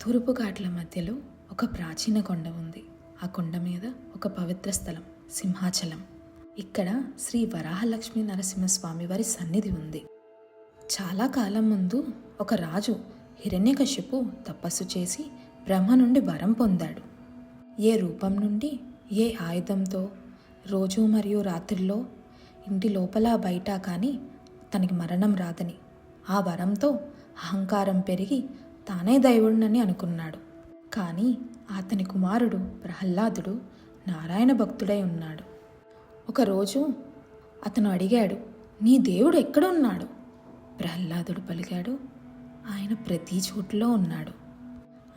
తూర్పు ఘాట్ల మధ్యలో ఒక ప్రాచీన కొండ ఉంది. ఆ కొండ మీద ఒక పవిత్ర స్థలం సింహాచలం. ఇక్కడ శ్రీ వరాహలక్ష్మీ నరసింహస్వామి వారి సన్నిధి ఉంది. చాలా కాలం ముందు ఒక రాజు హిరణ్యకశిపు తపస్సు చేసి బ్రహ్మ నుండి వరం పొందాడు. ఏ రూపం నుండి ఏ ఆయుధంతో రోజు మరియు రాత్రిలో ఇంటి లోపల బయట కానీ తనకి మరణం రాదని, ఆ వరంతో అహంకారం పెరిగి తానే దైవుడినని అనుకున్నాడు. కానీ అతని కుమారుడు ప్రహ్లాదుడు నారాయణ భక్తుడై ఉన్నాడు. ఒకరోజు అతను అడిగాడు, నీ దేవుడు ఎక్కడున్నాడు? ప్రహ్లాదుడు పలికాడు, ఆయన ప్రతి చోటులో ఉన్నాడు.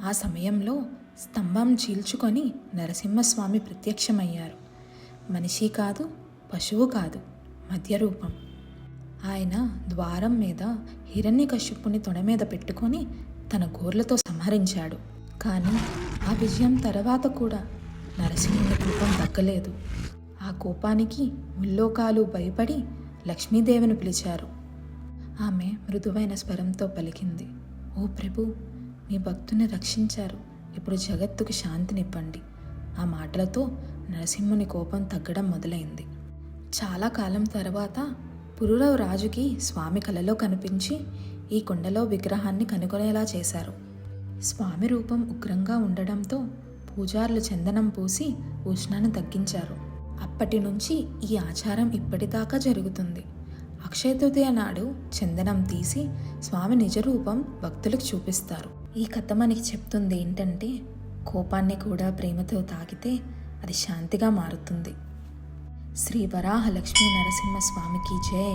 ఆ సమయంలో స్తంభం చీల్చుకొని నరసింహస్వామి ప్రత్యక్షమయ్యారు. మనిషి కాదు, పశువు కాదు, మధ్య రూపం. ఆయన ద్వారం మీద హిరణ్యకశిపుని తొడ మీద పెట్టుకొని తన గోర్లతో సంహరించాడు. కానీ ఆ విజయం తర్వాత కూడా నరసింహుని కోపం తగ్గలేదు. ఆ కోపానికి ముల్లోకాలు భయపడి లక్ష్మీదేవిని పిలిచారు. ఆమె మృదువైన స్వరంతో పలికింది, ఓ ప్రభు, మీ భక్తుని రక్షించారు, ఇప్పుడు జగత్తుకు శాంతినివ్వండి. ఆ మాటలతో నరసింహుని కోపం తగ్గడం మొదలైంది. చాలా కాలం తర్వాత పురూరవ రాజుకి స్వామి కలలో కనిపించి ఈ కొండలో విగ్రహాన్ని కనుగొనేలా చేశారు. స్వామి రూపం ఉగ్రంగా ఉండడంతో పూజారులు చందనం పూసి ఉష్ణాన్ని తగ్గించారు. అప్పటి నుంచి ఈ ఆచారం ఇప్పటిదాకా జరుగుతుంది. అక్షయ తృతీయ నాడు చందనం తీసి స్వామి నిజరూపం భక్తులకు చూపిస్తారు. ఈ కథ మనకి చెప్తుంది ఏంటంటే, కోపాన్ని కూడా ప్రేమతో తాకితే అది శాంతిగా మారుతుంది. శ్రీ వరాహలక్ష్మీ నరసింహస్వామికి జై.